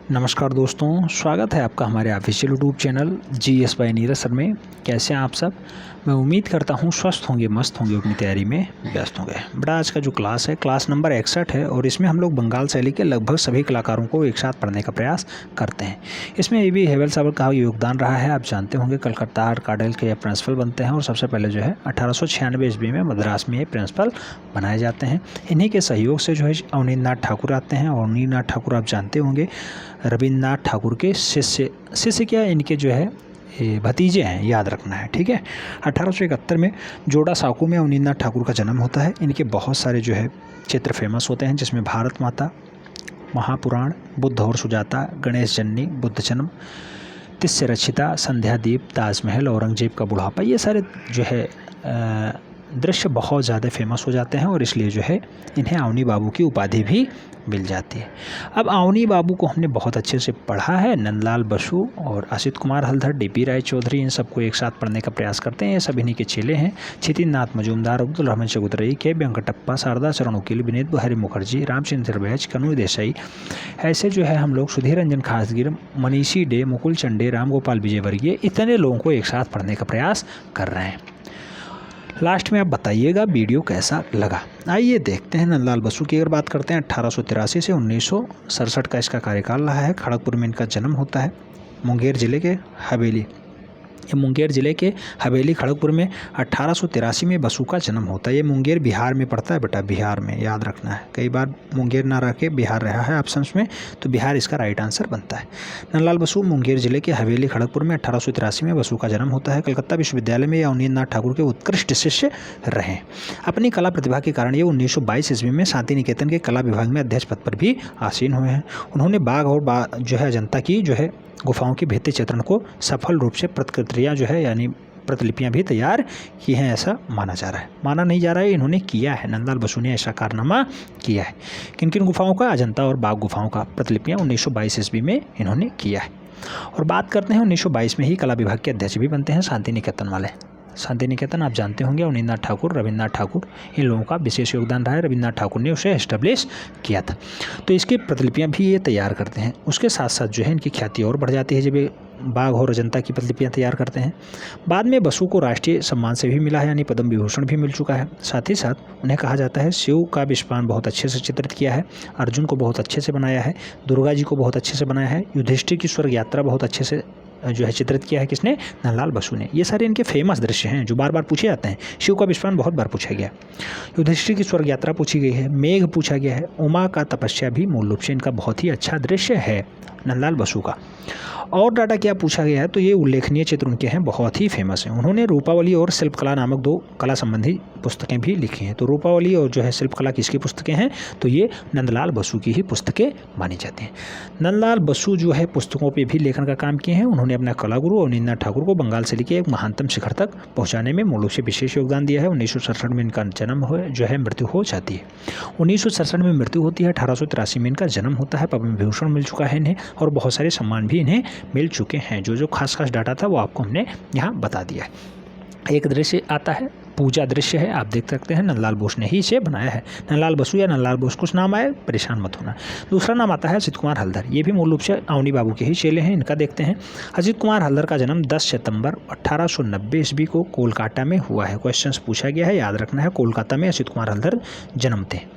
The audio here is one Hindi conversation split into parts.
नमस्कार दोस्तों, स्वागत है आपका हमारे official YouTube channel GS bye Neeraj sir में। कैसे हैं आप सब? मैं उम्मीद करता हूं स्वस्थ होंगे, मस्त होंगे, अपनी तैयारी में व्यस्त होंगे। बड़ा आज का जो क्लास है, क्लास नंबर 61 है और इसमें हम लोग बंगाल शैली के लगभग सभी कलाकारों को एक साथ पढ़ने का प्रयास करते हैं। इसमें ए.बी. हेवल साहब का योगदान रहा है। आप जानते होंगे कलकत्ता आर्काडेल के प्रिंसिपल बनते हैं और सबसे पहले जो है 1896 ईस्वी में मद्रास में ये प्रिंसिपल बनाए जाते हैं। इन्हीं के सहयोग से जो है अवनींद्रनाथ ठाकुर आते हैं और अवनींद्रनाथ ठाकुर आप जानते होंगे रविन्द्रनाथ ठाकुर के शिष्य क्या इनके जो है भतीजे हैं, याद रखना है, ठीक है। 1871 में जोड़ा साकू में अवनींद्रनाथ ठाकुर का जन्म होता है। इनके बहुत सारे जो है चित्र फेमस होते हैं, जिसमें भारत माता, महापुराण, बुद्ध और सुजाता, गणेश जन्नी, बुद्ध जन्म, तिस्य रक्षिता, संध्यादीप, ताजमहल, औरंगजेब का बुढ़ापा, ये सारे जो है दृश्य बहुत ज़्यादा फेमस हो जाते हैं और इसलिए जो है इन्हें अवनी बाबू की उपाधि भी मिल जाती है। अब अवनी बाबू को हमने बहुत अच्छे से पढ़ा है। नंदलाल बसु और असित कुमार हलधर, डी.पी. राय चौधरी, इन सबको एक साथ पढ़ने का प्रयास करते हैं। ये सब इन्हीं के चेले हैं। क्षितिज मजूमदार, अब्दुल रहमान चौधरी, के वेंकटप्पा, शारदा चरण उकील, विनीत बिहारी मुखर्जी, रामचंद्र बैच, कनू देसाई, ऐसे जो है हम लोग सुधीर रंजन खासगिर, मनीषी डे, मुकुल चंडे, राम गोपाल विजयवर्गीय, इतने लोगों को एक साथ पढ़ने का प्रयास कर रहे हैं। लास्ट में आप बताइएगा वीडियो कैसा लगा। आइए देखते हैं नंदलाल बसु की अगर बात करते हैं। 1883 से 1967 का इसका कार्यकाल रहा है। खड़गपुर में इनका जन्म होता है। मुंगेर जिले के हवेली, ये मुंगेर ज़िले के हवेली खड़गपुर में 1883 में बसु का जन्म होता है। ये मुंगेर बिहार में पड़ता है बेटा, बिहार में याद रखना है। कई बार मुंगेर ना रह के बिहार रहा है ऑप्शंस में, तो बिहार इसका राइट आंसर बनता है। नंदलाल बसु मुंगेर जिले के हवेली खड़गपुर में 1883 में बसु का जन्म होता है। कलकत्ता विश्वविद्यालय में ये अवनींद्रनाथ ठाकुर के उत्कृष्ट शिष्य रहे। अपनी कला प्रतिभा के कारण ये 1922 ईस्वी में शांति निकेतन के कला विभाग में अध्यक्ष पद पर भी आसीन हुए हैं। उन्होंने बाघ और जो है अजंता की जो है गुफाओं की भित्ति चित्रण को सफल रूप से प्रतिकृतियाँ जो है यानी प्रतिलिपियाँ भी तैयार की हैं, ऐसा माना जा रहा है। माना नहीं जा रहा है, इन्होंने किया है। नंदलाल बसु ने ऐसा कारनामा किया है। किन किन गुफाओं का? अजंता और बाघ गुफाओं का प्रतिलिपियाँ 1922 ईस्वी में इन्होंने किया है। और बात करते हैं 1922 में ही कला विभाग के अध्यक्ष भी बनते हैं शांति निकेतन वाले। शांति निकेतन आप जानते होंगे अवनींद्रनाथ ठाकुर, रविन्द्रनाथ ठाकुर, इन लोगों का विशेष योगदान रहा है। रविन्द्रनाथ ठाकुर ने उसे एस्टेब्लिश किया था, तो इसकी प्रतिलिपियां भी ये तैयार करते हैं। उसके साथ साथ जो है इनकी ख्याति और बढ़ जाती है जब ये बाघ और अजंता की प्रतिलिपियां तैयार करते हैं। बाद में बसु को राष्ट्रीय सम्मान से भी मिला है, यानी पद्म विभूषण भी मिल चुका है। साथ ही साथ उन्हें कहा जाता है शिव का विश्वान बहुत अच्छे से चित्रित किया है, अर्जुन को बहुत अच्छे से बनाया है, दुर्गा जी को बहुत अच्छे से बनाया है, युधिष्ठिर की स्वर्ग यात्रा बहुत अच्छे से जो है चित्रित किया है। किसने? नंदलाल बसु ने। ये सारे इनके फेमस दृश्य हैं जो बार बार पूछे जाते हैं। शिव का विश्वान बहुत बार पूछा गया, युधिष्ठिर की स्वर्ग यात्रा पूछी गई है, मेघ पूछा गया है, उमा का तपस्या भी मूल रूप से इनका बहुत ही अच्छा दृश्य है नंदलाल बसु का। और डाटा क्या पूछा गया है, तो ये उल्लेखनीय चित्र उनके हैं, बहुत ही फेमस हैं। उन्होंने रूपावली और शिल्पकला नामक 2 कला संबंधी पुस्तकें भी लिखी हैं। तो रूपावली और जो है शिल्पकला किसकी पुस्तकें हैं, तो ये नंदलाल बसु की ही पुस्तकें मानी जाती हैं। नंदलाल बसु जो है पुस्तकों पर भी लेखन का काम किए हैं। उन्होंने अपना कला गुरु अवनींद्रनाथ ठाकुर को बंगाल शैली के एक महानतम शिखर तक पहुँचाने में मूल रूप से विशेष योगदान दिया है। 1967 में इनका जन्म जो है मृत्यु हो जाती है। 1967 में मृत्यु होती है। 1883 में इनका जन्म होता है। पद्म विभूषण मिल चुका है इन्हें और बहुत सारे सम्मान भी इन्हें मिल चुके हैं। जो खास डाटा था वो आपको हमने यहाँ बता दिया है। एक दृश्य आता है, पूजा दृश्य है, आप देख सकते हैं नंदलाल बोस ने ही इसे बनाया है। नंदलाल बसु या नंदलाल बोस, कुछ नाम आए परेशान मत होना। दूसरा नाम आता है असित कुमार हलधर। ये भी मूल रूप से अवनी बाबू के ही चेले हैं। इनका देखते हैं। असित कुमार हलधर का जन्म 10 सितंबर 1890 ईस्वी को कोलकाता में हुआ है। क्वेश्चंस पूछा गया है, याद रखना है। कोलकाता में असित कुमार हलधर जन्म थे।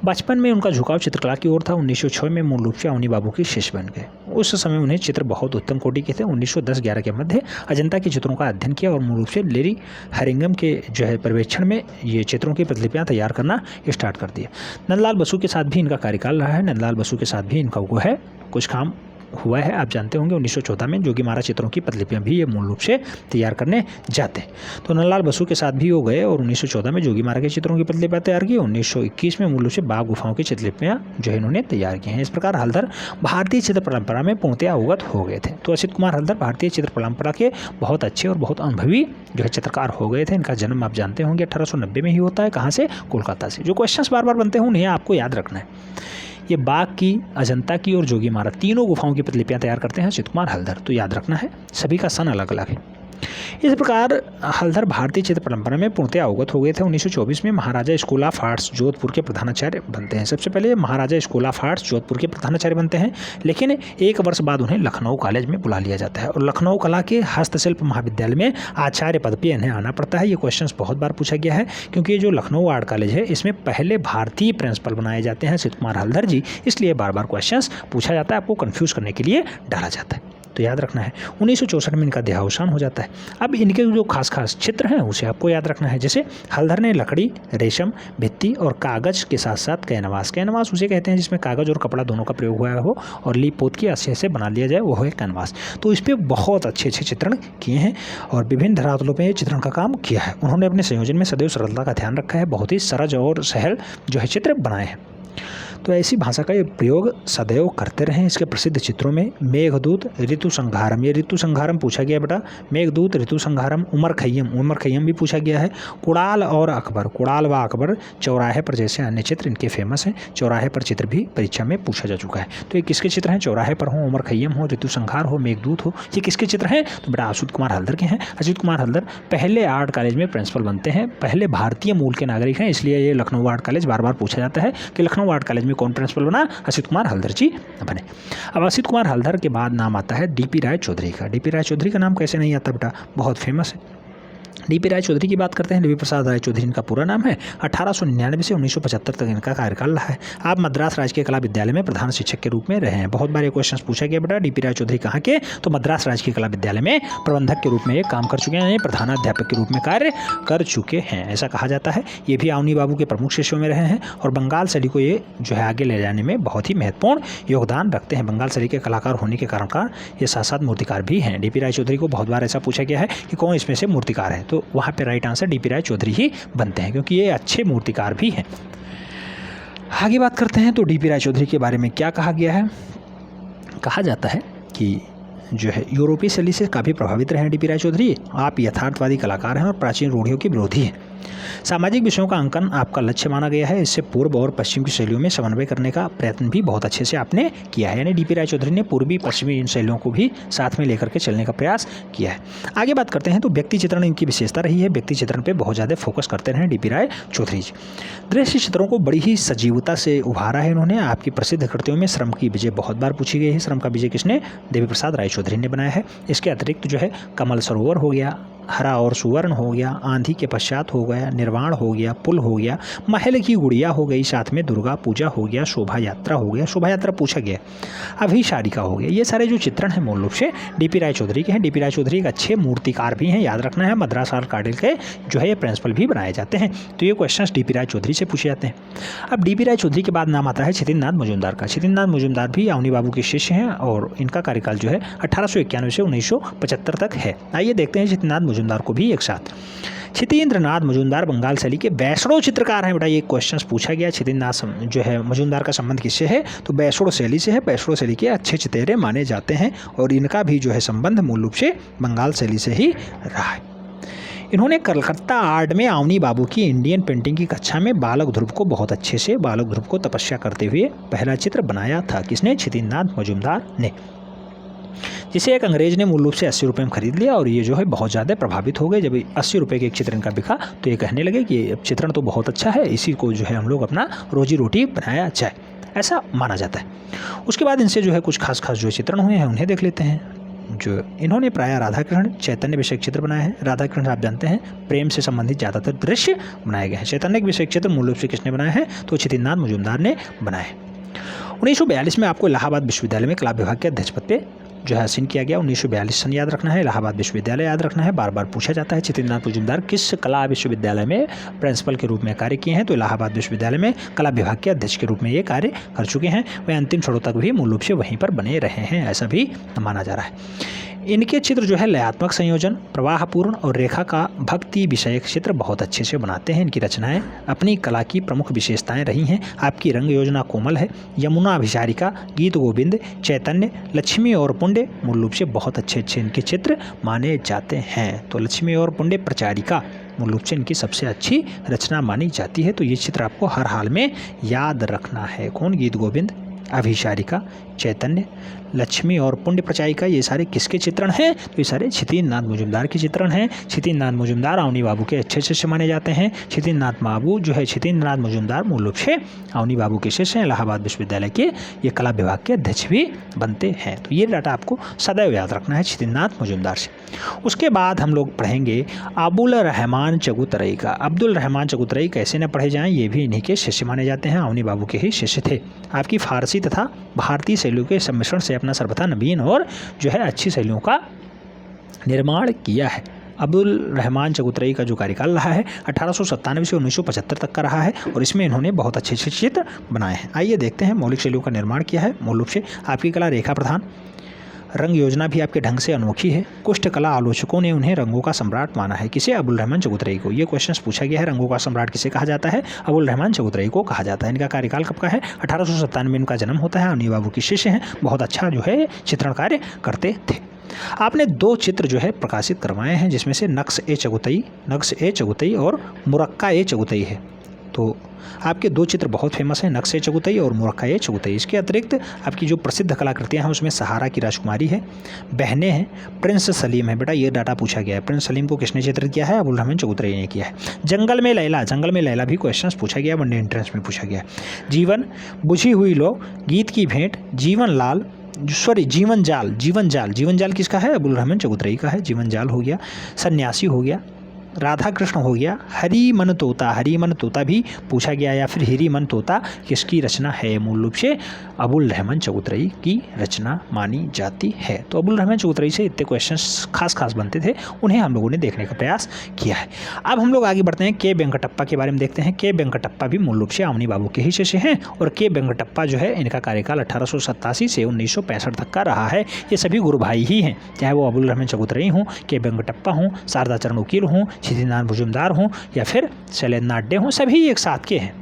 बचपन में उनका झुकाव चित्रकला की ओर था। 1906 में मूल रूप से अवनी बाबू के शिष्य बन गए। उस समय उन्हें चित्र बहुत उत्तम कोटि के थे। 1910-11 के मध्य अजंता के चित्रों का अध्ययन किया और मूल रूप से लेरी हरिंगम के जो है पर्यवेक्षण में ये चित्रों की प्रतिलिपियां तैयार करना स्टार्ट कर दिया। नंदलाल बसु के साथ भी इनका कार्यकाल रहा है। नंदलाल बसु के साथ भी इनका वो है कुछ काम हुआ है। आप जानते होंगे 1914 में जोगीमारा चित्रों की प्रतिलिपियां भी ये मूल रूप से तैयार करने जाते हैं। तो नंदलाल बसु के साथ भी हो गए और 1914 में जोगीमारा के चित्रों की प्रतिलिपियां तैयार की। 1921 में मूल रूप से बाघ गुफाओं की प्रतिलिपियां जो है इन्होंने तैयार की हैं। इस प्रकार हलधर भारतीय चित्र परंपरा में पूर्णतया अवगत हो गए थे। तो असित कुमार हलधर भारतीय चित्र परंपरा के बहुत अच्छे और बहुत अनुभवी जो है चित्रकार हो गए थे। इनका जन्म आप जानते होंगे 1890 में ही होता है। कहाँ से? कोलकाता से। जो क्वेश्चंस बार बार बनते हैं उन्हें आपको याद रखना है। ये बाघ की, अजंता की और जोगीमारा तीनों गुफाओं की प्रतिलिपियां तैयार करते हैं असित कुमार हलधर। तो याद रखना है, सभी का सन अलग अलग है। इस प्रकार हलधर भारतीय चित्र परंपरा में पूर्णतः अवगत हो गए थे। 1924 में महाराजा स्कूल ऑफ आर्ट्स जोधपुर के प्रधानाचार्य बनते हैं। सबसे पहले महाराजा स्कूल ऑफ आर्ट्स जोधपुर के प्रधानाचार्य बनते हैं, लेकिन एक वर्ष बाद उन्हें लखनऊ कॉलेज में बुला लिया जाता है और लखनऊ कला के हस्तशिल्प महाविद्यालय में आचार्य पद पर इन्हें आना पड़ता है। ये क्वेश्चन बहुत बार पूछा गया है, क्योंकि ये जो लखनऊ आर्ट कॉलेज है इसमें पहले भारतीय प्रिंसिपल बनाए जाते हैं असित कुमार हलधर जी, इसलिए बार बार क्वेश्चन पूछा जाता है, आपको कन्फ्यूज करने के लिए डाला जाता है, तो याद रखना है। 1964 में इनका देहावसान हो जाता है। अब इनके जो खास खास चित्र हैं उसे आपको याद रखना है। जैसे हलधर ने लकड़ी, रेशम, भित्ति और कागज के साथ साथ कैनवास, कैनवास उसे कहते हैं जिसमें कागज और कपड़ा दोनों का प्रयोग हुआ हो और लीप पोत की अच्छे से बना लिया जाए, वो है कैनवास। तो इस पर बहुत अच्छे अच्छे चित्रण किए हैं और विभिन्न धरातलों पर चित्रण का काम किया है। उन्होंने अपने संयोजन में सदैव सरलता का ध्यान रखा है, बहुत ही सरल और सहल जो है चित्र बनाए हैं। तो ऐसी भाषा का ये प्रयोग सदैव करते रहें। इसके प्रसिद्ध चित्रों में मेघदूत, ऋतु संहारम, ये ऋतु संहारम पूछा गया बेटा, मेघदूत, ऋतु संहारम, उमर खय्यम भी पूछा गया है, कुड़ाल और अकबर, कुड़ाल व अकबर, चौराहे पर जैसे अन्य चित्र इनके फेमस हैं। चौराहे पर चित्र भी परीक्षा में पूछा जा चुका है। तो ये किसके चित्र हैं? चौराहे पर हो, उमर खय्यम हो, ऋतु संहार हो, मेघदूत हो, ये किसके चित्र हैं? तो बेटा असित कुमार हलधर के हैं। असित कुमार हलधर पहले आर्ट कॉलेज में प्रिंसिपल बनते हैं, पहले भारतीय मूल के नागरिक हैं, इसलिए ये लखनऊ आर्ट कॉलेज बार बार पूछा जाता है कि लखनऊ आर्ट कॉलेज में कौन प्रिंसिपल बना? असित कुमार हलधर जी बने। अब असित कुमार हलधर के बाद नाम आता है डीपी राय चौधरी का। डीपी राय चौधरी का नाम कैसे नहीं आता बेटा, बहुत फेमस है। डीपी राय चौधरी की बात करते हैं। डीपी प्रसाद राय चौधरी इनका पूरा नाम है। 1899 से 1975 तक इनका कार्यकाल रहा है। आप मद्रास राजकीय कला विद्यालय में प्रधान शिक्षक के रूप में रहे हैं। बहुत बार ये क्वेश्चन पूछा गया बेटा, डीपी राय चौधरी कहाँ के? तो मद्रास राजकीय कला विद्यालय में प्रबंधक के रूप में ये काम कर चुके हैं, प्रधानाध्यापक के रूप में कार्य कर चुके हैं, ऐसा कहा जाता है। ये भी अवनी बाबू के प्रमुख शिष्यों में रहे हैं और बंगाल शैली को ये जो है आगे ले जाने में बहुत ही महत्वपूर्ण योगदान रखते हैं। बंगाल शैली के कलाकार होने के कारण ये साथ साथ मूर्तिकार भी हैं। डीपी राय चौधरी को बहुत बार ऐसा पूछा गया है कि कौन इसमें से मूर्तिकार है, तो वहाँ पे राइट आंसर डीपी राय चौधरी ही बनते हैं, क्योंकि ये अच्छे मूर्तिकार भी हैं। आगे बात करते हैं तो डीपी राय चौधरी के बारे में क्या कहा गया है? कहा जाता है कि जो है यूरोपीय शैली से काफ़ी प्रभावित रहे हैं डीपी राय चौधरी। आप यथार्थवादी कलाकार हैं और प्राचीन रूढ़ियों के विरोधी हैं। सामाजिक विषयों का अंकन आपका लक्ष्य माना गया है। इससे पूर्व और पश्चिम की शैलियों में समन्वय करने का प्रयत्न भी बहुत अच्छे से आपने किया है। यानी डीपी राय चौधरी ने पूर्वी पश्चिमी इन शैलियों को भी साथ में लेकर के चलने का प्रयास किया है। आगे बात करते हैं तो व्यक्ति चित्रण इनकी विशेषता रही है। व्यक्ति चित्रण पर बहुत ज़्यादा फोकस करते रहे डीपी राय चौधरी जी। दृश्य चित्रों को बड़ी ही सजीवता से उभारा है इन्होंने। आपकी प्रसिद्ध कृतियों में श्रम की विजय बहुत बार पूछी गई है। श्रम का विजय किसने? देवी प्रसाद राय चौधरी ने बनाया है। इसके अतिरिक्त जो है कमल सरोवर हो गया, हरा और सुवर्ण हो गया, आंधी के पश्चात हो गया, निर्वाण हो गया, पुल हो गया, महल की गुड़िया हो गई, साथ में दुर्गा पूजा हो गया, शोभा यात्रा हो गया, शोभा यात्रा पूछा गया, अभिसारिका हो गया। ये सारे जो चित्रण हैं मूल रूप से डीपी राय चौधरी के हैं। डीपी राय चौधरी एक अच्छे मूर्तिकार भी हैं, याद रखना है। मद्रास आर्ट कॉलेज के जो है ये प्रिंसिपल भी बनाए जाते हैं। तो ये क्वेश्चन डीपी राय चौधरी से पूछे जाते हैं। अब डीपी राय चौधरी के बाद नाम आता है छितिननाथ मजूमदार का। छितिननाथ मजूमदार भी अवनी बाबू के शिष्य हैं और इनका कार्यकाल जो है 1891 से 1975 तक है। आइए देखते हैं छितिननाथ मजूमदार को भी एक साथ। छितेंद्रनाथ मजूमदार बंगाल शैली के वैष्णव चित्रकार हैं बेटा। ये क्वेश्चन पूछा गया, छितेंद्रनाथ जो है मजूमदार का संबंध किससे है? तो वैष्णव शैली से है। वैष्णव शैली के अच्छे चितेरे माने जाते हैं और इनका भी जो है संबंध मूल रूप से बंगाल शैली से ही रहा है। इन्होंने कलकत्ता आर्ट में अवनी बाबू की इंडियन पेंटिंग की कक्षा में बालक ध्रुव को बहुत अच्छे से बालक ध्रुव को तपस्या करते हुए पहला चित्र बनाया था। किसने? छितेंद्रनाथ मजूमदार ने, जिसे एक अंग्रेज ने मूल रूप से 80 रुपये में खरीद लिया और ये जो है बहुत ज़्यादा प्रभावित हो गए। जब 80 रुपये के एक चित्र इनका बिका तो ये कहने लगे कि चित्रण तो बहुत अच्छा है, इसी को जो है हम लोग अपना रोजी रोटी बनाया जाए, ऐसा माना जाता है। उसके बाद इनसे जो है कुछ खास जो चित्रण हुए हैं उन्हें देख लेते हैं। जो इन्होंने प्रायः राधा कृष्ण चैतन्य विषयक चित्र बनाए हैं। राधा कृष्ण आप जानते हैं प्रेम से संबंधित ज़्यादातर दृश्य बनाए गए हैं। चैतन्य विषयक चित्र मूल रूप से किसने बनाए हैं? तो छितेंद्रनाथ मजूमदार ने बनाए। 1942 में आपको इलाहाबाद विश्वविद्यालय में कला विभाग के अध्यक्ष पद पे जो है आसीन किया गया। 1942 सन याद रखना है, इलाहाबाद विश्वविद्यालय याद रखना है। बार बार पूछा जाता है छितेंद्रनाथ मजूमदार किस कला विश्वविद्यालय में प्रिंसिपल के रूप में कार्य किए हैं? तो इलाहाबाद विश्वविद्यालय में कला विभाग के अध्यक्ष के रूप में ये कार्य कर चुके हैं। वे अंतिम क्षणों तक भी मूल रूप से वहीं पर बने रहे हैं, ऐसा भी माना जा रहा है। इनके चित्र जो है लयात्मक संयोजन, प्रवाहपूर्ण और रेखा का भक्ति विषयक चित्र बहुत अच्छे से बनाते हैं। इनकी रचनाएं अपनी कला की प्रमुख विशेषताएं रही हैं। आपकी रंग योजना कोमल है। यमुना अभिसारिका, गीत गोविंद, चैतन्य, लक्ष्मी और पुण्य मूल रूप से बहुत अच्छे इनके चित्र माने जाते हैं। तो लक्ष्मी और पुण्य प्रचारिका मूल रूप से इनकी सबसे अच्छी रचना मानी जाती है। तो ये चित्र आपको हर हाल में याद रखना है। कौन? गीत गोविंद, अभिसारिका, चैतन्य, लक्ष्मी और पुण्य प्रचायिका, ये सारे किसके चित्रण हैं? तो ये सारे क्षितिज नाथ मुजुमदार के चित्रण हैं। क्षितिज नाथ मुजुमदार अवनी बाबू के अच्छे शिष्य माने जाते हैं। क्षितिज नाथ बाबू जो है, क्षितिज नाथ मुजुमदार मूल रूप से अवनी बाबू के शिष्य हैं। इलाहाबाद विश्वविद्यालय के ये कला विभाग के अध्यक्ष भी बनते हैं। तो ये डाटा आपको सदैव याद रखना है क्षितिज नाथ मुजुमदार से। उसके बाद हम लोग पढ़ेंगे अबुल रहमान चगुतरई का। अब्दुल रहमान चगुतरई कैसे न पढ़े जाएं, ये भी इन्हीं के शिष्य माने जाते हैं, अवनी बाबू के ही शिष्य थे। आपकी फारसी तथा भारतीय शैलियों के सम्मिश्रण से अपना सर्वथा नवीन और जो है अच्छी शैलियों का निर्माण किया है। अब्दुल रहमान चगुतरई का जो कार्यकाल रहा है 1897 से 1975 तक का रहा है और इसमें इन्होंने बहुत अच्छे अच्छे चित्र बनाए हैं। आइए देखते हैं मौलिक शैलियों का निर्माण किया है। मूल रूप से आपकी कला रेखा प्रधान, रंग योजना भी आपके ढंग से अनोखी है। कुष्ठ कला आलोचकों ने उन्हें रंगों का सम्राट माना है। किसे? अबुल रहमान चगुतरई को। ये क्वेश्चन पूछा गया है, रंगों का सम्राट किसे कहा जाता है? अबुल रहमान चगुतरई को कहा जाता है। इनका कार्यकाल कब का है? 1897 में इनका जन्म होता है। अवनी बाबू के शिष्य हैं, बहुत अच्छा जो है चित्रण कार्य करते थे। आपने 2 चित्र जो है प्रकाशित करवाए हैं, जिसमें से नक्श ए चगुतई और मुरक्का ए चगुतई है। तो आपके 2 चित्र बहुत फेमस हैं, नक्श ए चगुतई और मुरक्का ए चगुतई। इसके अतिरिक्त आपकी जो प्रसिद्ध कलाकृतियाँ हैं उसमें सहारा की राजकुमारी है, बहनें हैं, प्रिंस सलीम है। बेटा ये डाटा पूछा गया है, प्रिंस सलीम को किसने चित्रित किया है? अबुल रहमान चगुतरई ने किया है। जंगल में लैला भी क्वेश्चन पूछा गया, वनडे एंट्रेंस में पूछा गया। जीवन, बुझी हुई लो, गीत की भेंट, जीवन जाल किसका है? अबुल रहमान चगुतरई का है। जीवन जाल हो गया, सन्यासी हो गया, राधा कृष्ण हो गया, हरी मन तोता भी पूछा गया, या फिर हिरी मन तोता किसकी रचना है? मूल रूप से अबुल रहमान चगुतरई की रचना मानी जाती है। तो अबुल रहमान चगुतरई से इतने क्वेश्चंस खास बनते थे, उन्हें हम लोगों ने देखने का प्रयास किया है। अब हम लोग आगे बढ़ते हैं, के वेंकटप्पा के बारे में देखते हैं। के वेंकटप्पा भी मूल रूप से अवनी बाबू के ही शिष्य हैं और के वेंकटप्पा जो है इनका कार्यकाल 1887 से 1965 तक का रहा है। ये सभी गुरु भाई ही हैं, चाहे वो अबुल रहमान चगुतरई हों, के वेंकटप्पा हों, शारदा चरण वकील हों, क्षितिज नाथ मुजुमदार हों या फिर शैलेंद्र नाथ डे हों, सभी एक साथ के हैं।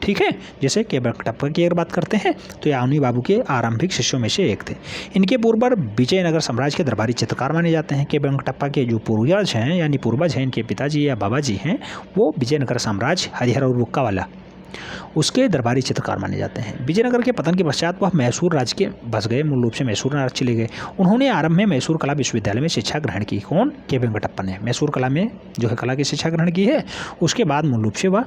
ठीक है, जैसे के वेंकटप्पा की अगर बात करते हैं तो ये अवनी बाबू के आरंभिक शिष्यों में से एक थे। इनके पूर्वर विजयनगर साम्राज्य के दरबारी चित्रकार माने जाते हैं। के वेंकटप्पा के जो पूर्वज हैं यानी पूर्वज हैं, इनके पिताजी या बाबा जी हैं, वो विजयनगर साम्राज्य हरिहर और रुक्का वाला उसके दरबारी चित्रकार माने जाते हैं। विजयनगर के पतन के पश्चात वह मैसूर राज्य के बस गए, मूल रूप से मैसूर राज्य चले गए। उन्होंने आरंभ में मैसूर कला विश्वविद्यालय में शिक्षा ग्रहण की। कौन? के वेंकटप्पा ने मैसूर कला में जो है कला की शिक्षा ग्रहण की है। उसके बाद मूल रूप से वह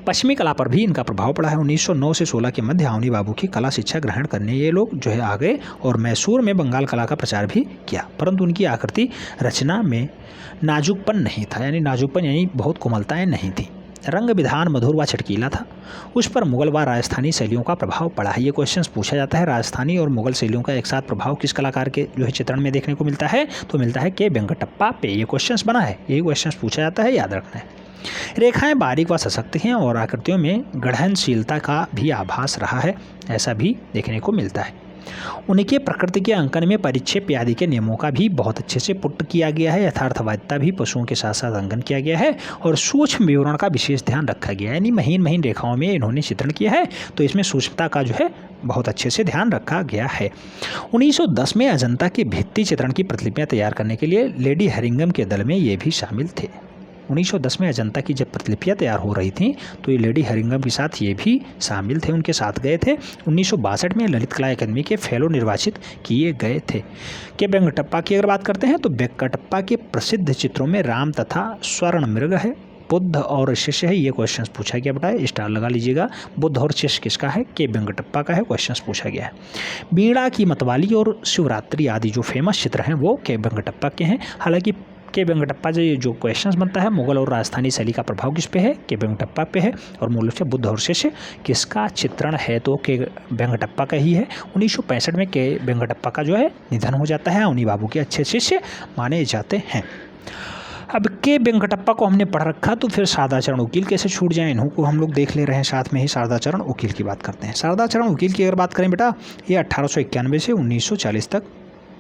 पश्चिमी कला पर भी इनका प्रभाव पड़ा है। 1909 से 16 के मध्य अवनी बाबू की कला शिक्षा ग्रहण करने ये लोग जो है आ गए और मैसूर में बंगाल कला का प्रचार भी किया, परंतु उनकी आकृति रचना में नाजुकपन नहीं था, यानी बहुत कोमलताएं नहीं थी। रंग विधान मधुर व चटकीला था, उस पर मुगल व राजस्थानी शैलियों का प्रभाव पड़ा है। ये क्वेश्चन पूछा जाता है, राजस्थानी और मुगल शैलियों का एक साथ प्रभाव किस कलाकार के जो है चित्रण में देखने को मिलता है? तो मिलता है के वेंकटप्पा पे। ये क्वेश्चन बना है, यही क्वेश्चन पूछा जाता है, याद रखना है। रेखाएं बारीक व सशक्त हैं और आकृतियों में गढ़नशीलता का भी आभास रहा है, ऐसा भी देखने को मिलता है। उनके प्रकृति के अंकन में परिक्षेप आदि के नियमों का भी बहुत अच्छे से पुट किया गया है। यथार्थवादिता भी पशुओं के साथ साथ अंकन किया गया है और सूक्ष्म विवरण का विशेष ध्यान रखा गया है, यानी महीन रेखाओं में इन्होंने चित्रण किया है, तो इसमें सूक्ष्मता का जो है बहुत अच्छे से ध्यान रखा गया है। 1910 में अजंता के भित्ति चित्रण की प्रतिलिपियां तैयार करने के लिए लेडी हेरिंगम के दल में ये भी शामिल थे। 1910 में अजंता की जब प्रतिलिपियां तैयार हो रही थीं तो ये लेडी हेरिंगम के साथ ये भी शामिल थे, उनके साथ गए थे। 1962 में ललित कला अकादमी के फेलो निर्वाचित किए गए थे। के वेंकटप्पा की अगर बात करते हैं तो वेंकटप्पा के प्रसिद्ध चित्रों में राम तथा स्वर्ण मृग है, बुद्ध और शिष्य है। ये क्वेश्चन पूछा गया बेटा, स्टार लगा लीजिएगा। बुद्ध और शिष्य किसका है? के वेंकटप्पा का है, क्वेश्चन पूछा गया है। बीड़ा की मतवाली और शिवरात्रि आदि जो फेमस चित्र हैं वो के वेंकटप्पा के हैं। हालांकि के वेंकटप्पा जो क्वेश्चंस बनता है, मुगल और राजस्थानी शैली का प्रभाव किस पे है? के वेंकटप्पा पे है। और मूल रूप से बुद्ध और शिष्य किसका चित्रण है? तो के वेंकटप्पा का ही है। 1965 में के वेंकटप्पा का जो है निधन हो जाता है। अवनी बाबू के अच्छे शिष्य माने जाते हैं। अब के वेंकटप्पा को हमने पढ़ रखा, तो फिर शारदा चरण वकील कैसे छूट जाए? इन्हों को हम लोग देख ले रहे हैं साथ में ही। शारदा चरण वकील की बात करते हैं। शारदा चरण वकील की अगर बात करें बेटा, ये 1891 से 1940 तक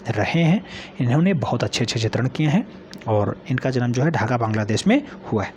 रहे हैं। इन्होंने बहुत अच्छे चित्रण किए हैं और इनका जन्म जो है ढाका बांग्लादेश में हुआ है।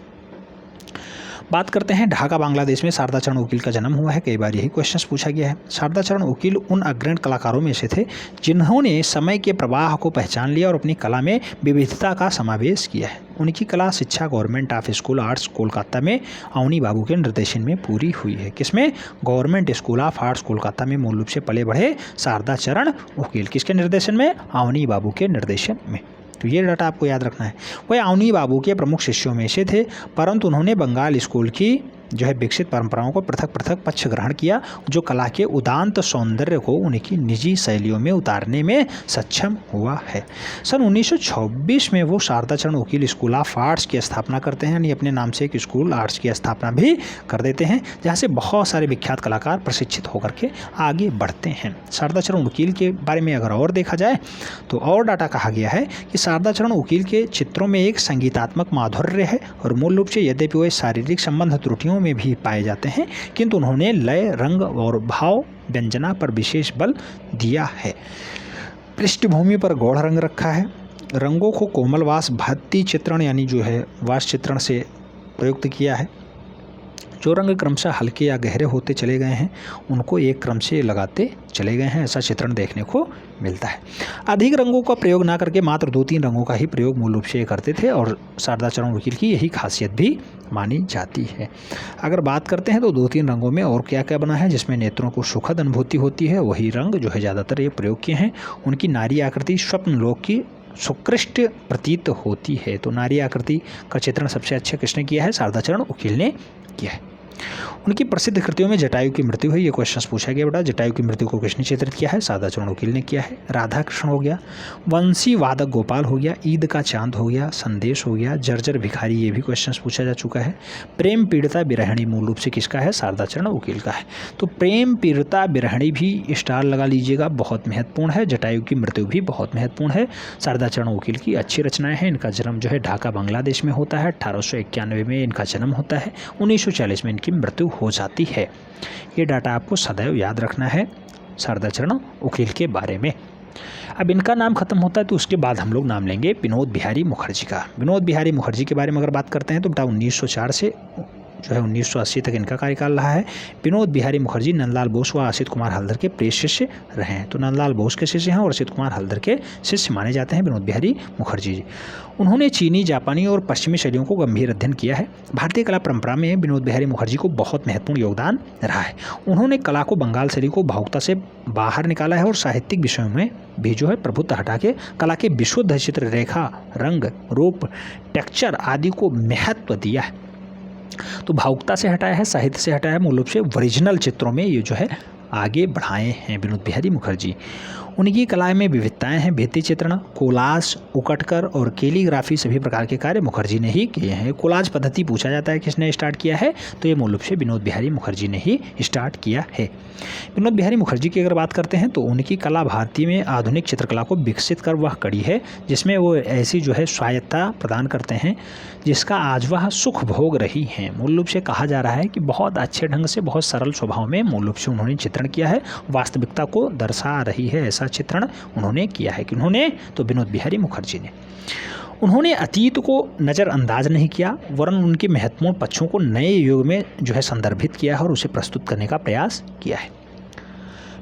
बात करते हैं ढाका बांग्लादेश में शारदा चरण वकील का जन्म हुआ है। कई बार यही क्वेश्चन पूछा गया है। शारदा चरण वकील उन अग्रणी कलाकारों में से थे जिन्होंने समय के प्रवाह को पहचान लिया और अपनी कला में विविधता का समावेश किया है। उनकी कला शिक्षा government of school arts Kolkata में अवनी बाबू के निर्देशन में पूरी हुई है। किसमें? Government school of arts Kolkata में मूल रूप से पले बढ़े शारदा चरण उकील। किसके निर्देशन में? अवनी बाबू के निर्देशन में। तो ये डाटा आपको याद रखना है। वह अवनी बाबू के प्रमुख शिष्यों में से थे, परंतु उन्होंने बंगाल स्कूल की जो है विकसित परंपराओं को पृथक पृथक पक्ष ग्रहण किया, जो कला के उदांत सौंदर्य को उनकी निजी शैलियों में उतारने में सक्षम हुआ है। सन 1926 में वो शारदा चरण वकील स्कूल ऑफ आर्ट्स की स्थापना करते हैं, यानी अपने नाम से एक स्कूल आर्ट्स की स्थापना भी कर देते हैं, जहाँ से बहुत सारे विख्यात कलाकार प्रशिक्षित होकर के आगे बढ़ते हैं। शारदा चरण वकील के बारे में अगर और देखा जाए तो और डाटा कहा गया है कि शारदा चरण वकील के चित्रों में एक संगीतात्मक माधुर्य है, और मूल रूप से यद्यपि वे शारीरिक संबंध त्रुटियों में भी पाए जाते हैं, किंतु उन्होंने लय, रंग और भाव व्यंजना पर विशेष बल दिया है। पृष्ठभूमि पर गौड़ रंग रखा है, रंगों को कोमल वास भक्ति चित्रण यानी जो है वास चित्रण से प्रयुक्त किया है। जो रंग क्रमशः हल्के या गहरे होते चले गए हैं उनको एक क्रम से लगाते चले गए हैं, ऐसा चित्रण देखने को मिलता है। अधिक रंगों का प्रयोग ना करके मात्र 2-3 रंगों का ही प्रयोग मूल रूप से करते थे, और शारदा चरण वकील की यही खासियत भी मानी जाती है। अगर बात करते हैं तो 2-3 रंगों में और क्या क्या बना है जिसमें नेत्रों को सुखद अनुभूति होती है, वही रंग जो है ज़्यादातर ये प्रयोग किए हैं। उनकी नारी आकृति स्वप्न लोक की सुकृष्ट प्रतीत होती है। तो नारी आकृति का चित्रण सबसे अच्छा किसने किया है? शारदा चरण वकील ने किया है। उनकी प्रसिद्ध कृतियों में जटायु की मृत्यु है, ये क्वेश्चन पूछा गया बेटा। जटायु की मृत्यु को किसने चित्रित किया है? शारदा चरण वकील ने किया है। राधा कृष्ण हो गया, वंशी वादक गोपाल हो गया, ईद का चांद हो गया, संदेश हो गया, जर्जर भिखारी, ये भी क्वेश्चन पूछा जा चुका है। प्रेम पीड़िता बिरहणी मूल रूप से किसका है? शारदा चरण वकील का है। तो प्रेम पीड़िता बिरहणी भी स्टार लगा लीजिएगा, बहुत महत्वपूर्ण है। जटायु की मृत्यु भी बहुत महत्वपूर्ण है। शारदा चरण वकील की अच्छी रचनाएं हैं। इनका जन्म जो है ढाका बांग्लादेश में होता है, 1891 में इनका जन्म होता है, 1940 में इनकी मृत्यु हो जाती है। ये डाटा आपको सदैव याद रखना है शारदा चरण वकील के बारे में। अब इनका नाम खत्म होता है तो उसके बाद हम लोग नाम लेंगे विनोद बिहारी मुखर्जी का। विनोद बिहारी मुखर्जी के बारे में अगर बात करते हैं तो बेटा 1904 से जो है 1980 तक इनका कार्यकाल रहा है। विनोद बिहारी मुखर्जी नंदलाल बोस व असित कुमार हल्दर के प्रिय शिष्य रहे हैं। तो नंदलाल बोस के शिष्य हैं और असित कुमार हल्दर के शिष्य माने जाते हैं विनोद बिहारी मुखर्जी जी। उन्होंने चीनी, जापानी और पश्चिमी शैलियों को गंभीर अध्ययन किया है। भारतीय कला परंपरा में विनोद बिहारी मुखर्जी को बहुत महत्वपूर्ण योगदान रहा है। उन्होंने कला को बंगाल शैली को भावुकता से बाहर निकाला है और साहित्यिक विषयों में भी जो है प्रभुत्व हटा के कला के विशुद्ध चित्र, रेखा, रंग, रूप, टेक्सचर आदि को महत्व दिया है। तो भावुकता से हटाया है, साहित्य से हटाया है, मूल रूप से ओरिजिनल चित्रों में ये जो है आगे बढ़ाए हैं विनोद बिहारी मुखर्जी। उनकी कला में विविधताएं हैं। भित्ति चित्रण, कोलाज, उकटकर और कैलीग्राफी सभी प्रकार के कार्य मुखर्जी ने ही किए हैं। कोलाज पद्धति पूछा जाता है किसने स्टार्ट किया है, तो ये मूल रूप से विनोद बिहारी मुखर्जी ने ही स्टार्ट किया है। विनोद बिहारी मुखर्जी की अगर बात करते हैं तो उनकी कला भारतीय में आधुनिक चित्रकला को विकसित कर वह कड़ी है जिसमें वो ऐसी जो है स्वायत्तता प्रदान करते हैं जिसका आज वह सुख भोग रही हैं। मूल रूप से कहा जा रहा है कि बहुत अच्छे ढंग से, बहुत सरल स्वभाव में मूल रूप से उन्होंने चित्रण किया है, वास्तविकता को दर्शा रही है ऐसा चित्रण उन्होंने किया है। कि उन्होंने तो विनोद बिहारी मुखर्जी ने उन्होंने अतीत को नज़रअंदाज नहीं किया, वरन उनके महत्वपूर्ण पक्षों को नए युग में जो है संदर्भित किया है और उसे प्रस्तुत करने का प्रयास किया है।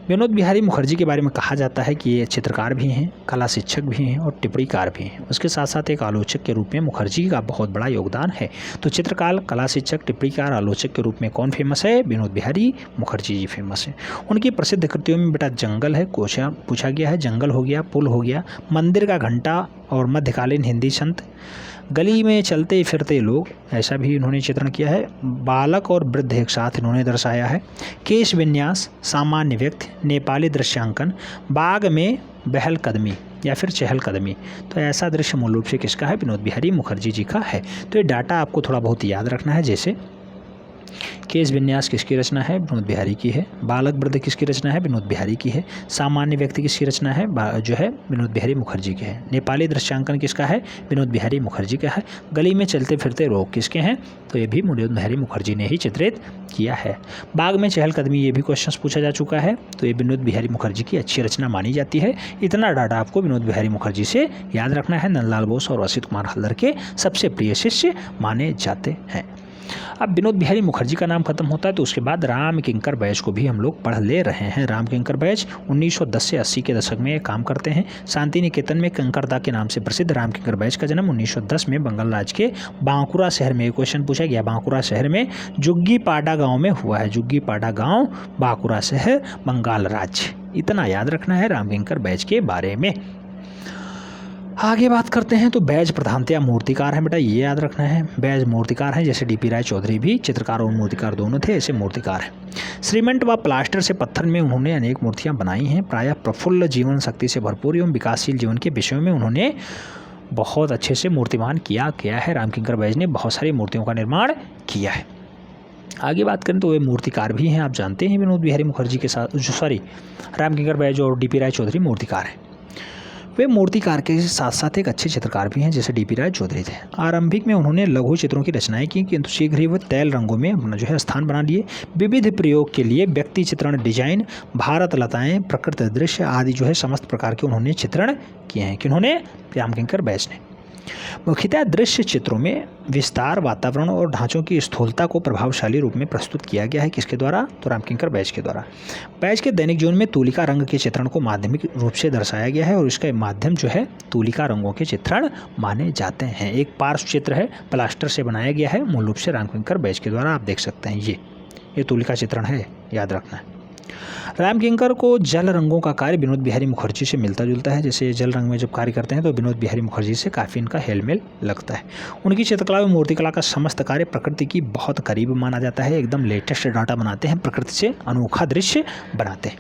विनोद बिहारी मुखर्जी के बारे में कहा जाता है कि ये चित्रकार भी हैं, कला शिक्षक भी हैं और टिप्पणीकार भी हैं। उसके साथ साथ एक आलोचक के रूप में मुखर्जी का बहुत बड़ा योगदान है। तो चित्रकार, कला शिक्षक, टिप्पणीकार, आलोचक के रूप में कौन फेमस है? विनोद बिहारी मुखर्जी जी फेमस है। उनकी प्रसिद्ध कृतियों में बेटा जंगल है, क्वेश्चन पूछा गया है, जंगल हो गया, पुल हो गया, मंदिर का घंटा और मध्यकालीन हिंदी संत, गली में चलते फिरते लोग, ऐसा भी इन्होंने चित्रण किया है। बालक और वृद्ध एक साथ इन्होंने दर्शाया है। केश विन्यास, सामान्य व्यक्ति, नेपाली दृश्यांकन, बाग में बहल कदमी या फिर चहल कदमी, तो ऐसा दृश्य मूल रूप से किसका है? विनोद बिहारी मुखर्जी जी का है। तो ये डाटा आपको थोड़ा बहुत याद रखना है। जैसे केश विन्यास किसकी रचना है? विनोद बिहारी की है। बालक वृद्ध किसकी रचना है? विनोद बिहारी की है। सामान्य व्यक्ति किसकी रचना है? जो है विनोद बिहारी मुखर्जी की है। नेपाली दृश्यांकन किसका है? विनोद बिहारी मुखर्जी का है। गली में चलते फिरते लोग किसके हैं? तो ये भी विनोद बिहारी मुखर्जी ने ही चित्रित किया है। बाग में चहलकदमी, ये भी क्वेश्चन पूछा जा चुका है, तो ये विनोद बिहारी मुखर्जी की अच्छी रचना मानी जाती है। इतना डाटा आपको विनोद बिहारी मुखर्जी से याद रखना है। नंदलाल बोस और असित कुमार हल्दर के सबसे प्रिय शिष्य माने जाते हैं। अब विनोद बिहारी मुखर्जी का नाम खत्म होता है तो उसके बाद राम किंकर बैज को भी हम लोग पढ़ ले रहे हैं। राम किंकर बैज 1910 से 80 के दशक में काम करते हैं। शांति निकेतन में कंकरदा के नाम से प्रसिद्ध राम किंकर बैज का जन्म 1910 में बंगाल राज्य के बांकुरा शहर में, क्वेश्चन पूछा गया, बांकुरा शहर में जुग्गीपाडा गांव में हुआ है। जुग्गीपाडा गांव, बांकुरा शहर, बंगाल राज्य। इतना याद रखना है राम किंकर बैज के बारे में। आगे बात करते हैं तो बैज प्रधानतया मूर्तिकार हैं बेटा, ये याद रखना है। बैज मूर्तिकार हैं, जैसे डीपी राय चौधरी भी चित्रकार और मूर्तिकार दोनों थे, ऐसे मूर्तिकार हैं। सीमेंट व प्लास्टर से पत्थर में उन्होंने अनेक मूर्तियां बनाई हैं। प्रायः प्रफुल्ल जीवन शक्ति से भरपूर एवं विकासशील जीवन के विषयों में उन्होंने बहुत अच्छे से मूर्तिमान किया है। राम किंकर बैज ने बहुत सारी मूर्तियों का निर्माण किया है। आगे बात करें तो वे मूर्तिकार भी हैं, आप जानते हैं विनोद बिहारी मुखर्जी के साथ राम किंकर बैज और डीपी राय चौधरी मूर्तिकार हैं। वे मूर्तिकार के साथ साथ एक अच्छे चित्रकार भी हैं, जैसे डीपी राय चौधरी थे। आरंभिक में उन्होंने लघु चित्रों की रचनाएं की, किंतु शीघ्र ही वह तैल रंगों में अपना स्थान बना लिए। विविध प्रयोग के लिए व्यक्ति चित्रण, डिजाइन, भारत लताएं, प्रकृति दृश्य आदि समस्त प्रकार के उन्होंने चित्रण किए हैं। किन्होंने? राम किंकर बैज ने। मुख्यतः दृश्य चित्रों में विस्तार, वातावरण और ढांचों की स्थूलता को प्रभावशाली रूप में प्रस्तुत किया गया है। किसके द्वारा? तो राम किंकर बैज के द्वारा। बैज के दैनिक जीवन में तूलिका रंग के चित्रण को माध्यमिक रूप से दर्शाया गया है और इसका माध्यम तूलिका रंगों के चित्रण माने जाते हैं। एक पार्श्व चित्र है, प्लास्टर से बनाया गया है, मूल रूप से राम किंकर बैज के द्वारा। आप देख सकते हैं ये तूलिका चित्रण है, याद रखना है। राम किंकर को जल रंगों का कार्य विनोद बिहारी मुखर्जी से मिलता जुलता है। जैसे जल रंग में जब कार्य करते हैं तो विनोद बिहारी मुखर्जी से काफ़ी इनका हेलमेल लगता है। उनकी चित्रकला एवं मूर्तिकला का समस्त कार्य प्रकृति की बहुत करीब माना जाता है। एकदम लेटेस्ट डाटा बनाते हैं, प्रकृति से अनोखा दृश्य बनाते हैं।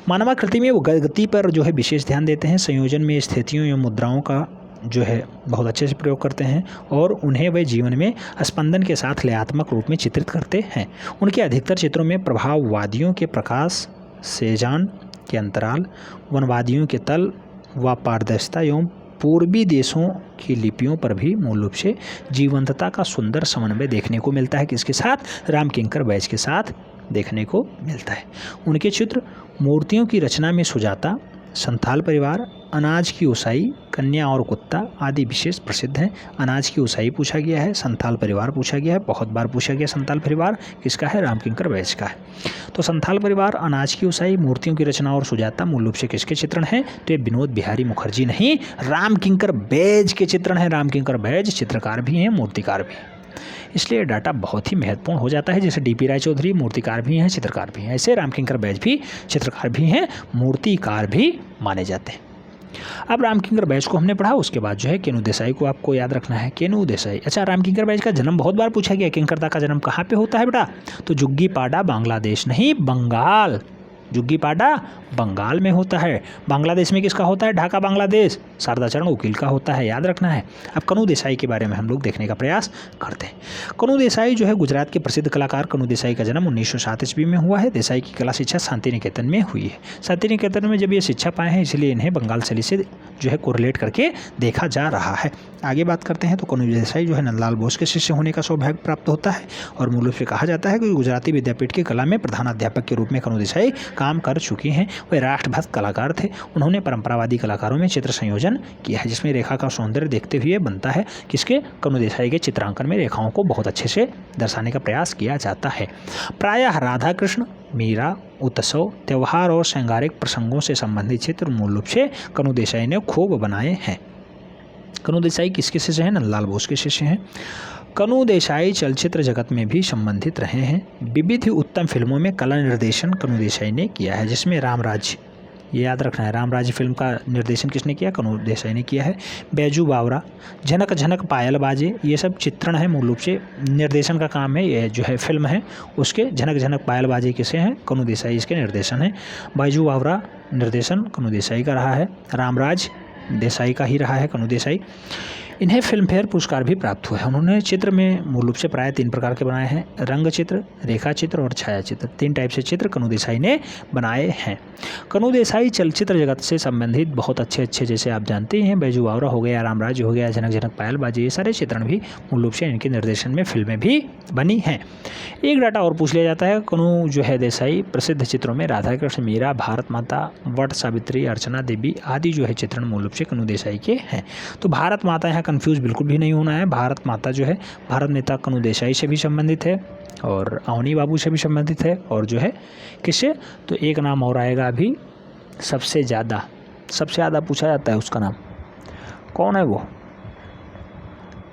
मानवाकृति में वो गति पर विशेष ध्यान देते हैं। संयोजन में स्थितियों एवं मुद्राओं का बहुत अच्छे से प्रयोग करते हैं और उन्हें वे जीवन में स्पंदन के साथ लयात्मक रूप में चित्रित करते हैं। उनके अधिकतर चित्रों में प्रभाववादियों के प्रकाश, सेजान के अंतराल, वनवादियों के तल व पारदर्शिता एवं पूर्वी देशों की लिपियों पर भी मूल रूप से जीवंतता का सुंदर समन्वय देखने को मिलता है। किसके साथ? राम किंकर बैज के साथ देखने को मिलता है। उनके चित्र मूर्तियों की रचना में सुजाता, संथाल परिवार, अनाज की उसाई, कन्या और कुत्ता आदि विशेष प्रसिद्ध हैं। अनाज की उसाई पूछा गया है, संथाल परिवार पूछा गया है, बहुत बार पूछा गया। संथाल परिवार किसका है? राम किंकर बैज का है। तो संथाल परिवार, अनाज की उसाई, मूर्तियों की रचना और सुजाता मूल रूप से किसके चित्रण हैं? तो ये विनोद बिहारी मुखर्जी नहीं, राम किंकर बैज के चित्रण हैं। राम किंकर बैज चित्रकार भी हैं, मूर्तिकार भी हैं, इसलिए डाटा बहुत ही महत्वपूर्ण हो जाता है। जैसे डीपी राय चौधरी मूर्तिकार भी हैं, चित्रकार भी हैं, ऐसे राम किंकर बैज भी चित्रकार भी हैं, मूर्तिकार भी माने जाते हैं। अब राम किंकर बैज को हमने पढ़ा, उसके बाद केनू देसाई को आपको याद रखना है। केनू देसाई, अच्छा, राम किंकर बैज का जन्म बहुत बार पूछा गया। किंकरदा का जन्म कहाँ पे होता है बेटा? तो जुग्गीपाडा, बांग्लादेश नहीं, बंगाल। जुग्गीपाडा बंगाल में होता है। बांग्लादेश में किसका होता है? ढाका बांग्लादेश शारदा चरण उकील का होता है, याद रखना है। अब कनू देसाई के बारे में हम लोग देखने का प्रयास करते हैं। कनू देसाई गुजरात के प्रसिद्ध कलाकार कनू देसाई का जन्म 1907 ईस्वी में हुआ है। देसाई की कला शिक्षा शांति निकेतन में हुई है। शांति निकेतन में जब ये शिक्षा पाए हैं इसलिए इन्हें बंगाल शैली से कोरिलेट करके देखा जा रहा है। आगे बात करते हैं तो कनू देसाई नंदलाल बोस के शिष्य होने का सौभाग्य प्राप्त होता है और मूल रूप से कहा जाता है कि गुजराती विद्यापीठ की कला में प्रधान अध्यापक के रूप में कनू देसाई काम कर चुके हैं। वे राष्ट्रभक्त कलाकार थे। उन्होंने परंपरावादी कलाकारों में चित्र संयोजन किया है, जिसमें रेखा का सौंदर्य देखते हुए बनता है। किसके? कनू देसाई के चित्रांकन में रेखाओं को बहुत अच्छे से दर्शाने का प्रयास किया जाता है। प्रायः राधा कृष्ण, मीरा, उत्सव, त्यौहार और श्रृंगारिक प्रसंगों से संबंधित चित्र मूल रूप से कनू देसाई ने खूब बनाए हैं। कनू देसाई किसके शिष्य हैं? नंदलाल बोस के शिष्य हैं। कनू देसाई चलचित्र जगत में भी संबंधित रहे हैं। विविध उत्तम फिल्मों में कला निर्देशन कनू देसाई ने किया है, जिसमें रामराज, ये याद रखना है, रामराज फिल्म का निर्देशन किसने किया? कनू देसाई ने किया है। बैजू बावरा, झनक झनक पायल बाजे, ये सब चित्रण है, मूल रूप से निर्देशन का काम है। ये फिल्म है उसके झनक झनक पायल बाजे किसे हैं? कनू देसाई इसके निर्देशन है। बैजू बावरा निर्देशन कनू देसाई का रहा है। रामराज देसाई का ही रहा है, कनू देसाई। इन्हें फिल्म फेयर पुरस्कार भी प्राप्त हुआ है। उन्होंने चित्र में मूल रूप से प्राय 3 प्रकार के बनाए हैं, रंग चित्र, रेखा चित्र और छाया चित्र। 3 टाइप से चित्र कनू देसाई ने बनाए हैं। कनू देसाई चलचित्र जगत से संबंधित बहुत अच्छे जैसे आप जानते हैं बैजू बावरा हो गया, रामराज हो गया, झनक झनक पायल बाजी, ये सारे चित्रण भी मूल रूप से इनके निर्देशन में फिल्में भी बनी हैं। एक डाटा और पूछ लिया जाता है, कनू देसाई प्रसिद्ध चित्रों में राधा कृष्ण, मीरा, भारत माता, वट सावित्री, अर्चना देवी आदि चित्रण मूल रूप से कनू देसाई के हैं। तो भारत माता यहाँ कंफ्यूज बिल्कुल भी नहीं होना है। भारत माता जो है भारत नेता कनु देसाई से भी संबंधित है और अवनी बाबू से भी संबंधित है, और जो है किससे, तो एक नाम और आएगा अभी सबसे ज़्यादा पूछा जाता है उसका नाम, कौन है वो,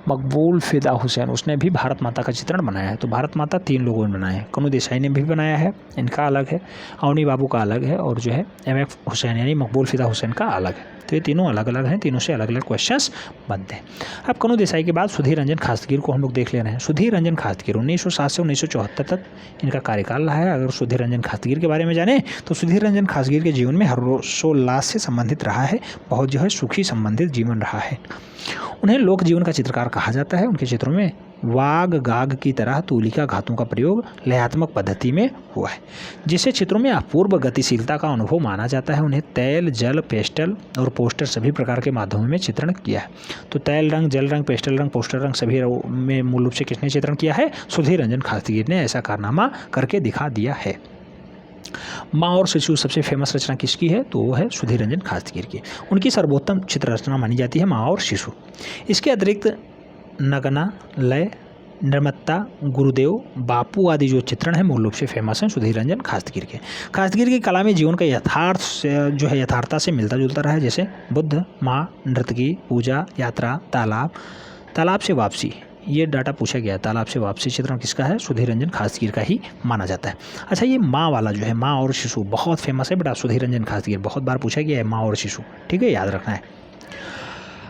मकबूल फिदा हुसैन। उसने भी भारत माता का चित्रण बनाया है। तो भारत माता 3 लोगों ने बनाया है, कनु देसाई ने भी बनाया है, इनका अलग है, अवनी बाबू का अलग है, और जो है MF हुसैन यानी मकबूल फिदा हुसैन का अलग है। तो ये तीनों अलग अलग हैं, तीनों से अलग अलग क्वेश्चंस बनते हैं। अब कनु देसाई के बाद सुधीर रंजन खासगीर को हम लोग देख ले रहे हैं। सुधीर रंजन खासगीर 1907 से 1974 तक इनका कार्यकाल रहा है। अगर सुधीर रंजन खासगीर के बारे में जाने तो सुधीर रंजन खासगीर के जीवन में हर्षोल्लास से संबंधित रहा है, बहुत जो है सुखी संबंधित जीवन रहा है। उन्हें लोक जीवन का चित्रकार कहा जाता है। उनके चित्रों में वाग गाग की तरह तूलिका घातों का प्रयोग लयात्मक पद्धति में हुआ है, जिससे चित्रों में अपूर्व गतिशीलता का अनुभव माना जाता है। उन्हें तैल, जल, पेस्टल और पोस्टर सभी प्रकार के माध्यमों में चित्रण किया है। तो तैल रंग, जल रंग, पेस्टल रंग, पोस्टर रंग सभी में मूल रूप से किसने चित्रण किया है, सुधीर रंजन खासगीर ने ऐसा कारनामा करके दिखा दिया है। माँ और शिशु सबसे फेमस रचना किसकी है, तो वो है सुधीर रंजन खासगीर की। उनकी सर्वोत्तम चित्र रचना मानी जाती है माँ और शिशु। इसके अतिरिक्त नगना, लय, निर्मत्ता, गुरुदेव, बापू आदि जो चित्रण है मूल रूप से फेमस हैं सुधीर रंजन खासगीर के। खासगीर की कला में जीवन का यथार्थ जो है यथार्थता से मिलता जुलता रहा है, जैसे बुद्ध, माँ, नर्तकी, पूजा, यात्रा, तालाब से वापसी, ये डाटा पूछा गया है। तालाब से वापसी चित्रण किसका है, सुधीर रंजन खासगीर का ही माना जाता है। अच्छा, ये माँ वाला जो है माँ और शिशु बहुत फेमस है बेटा, सुधीर रंजन खासगीर बहुत बार पूछा गया है माँ और शिशु, ठीक है, याद रखना है।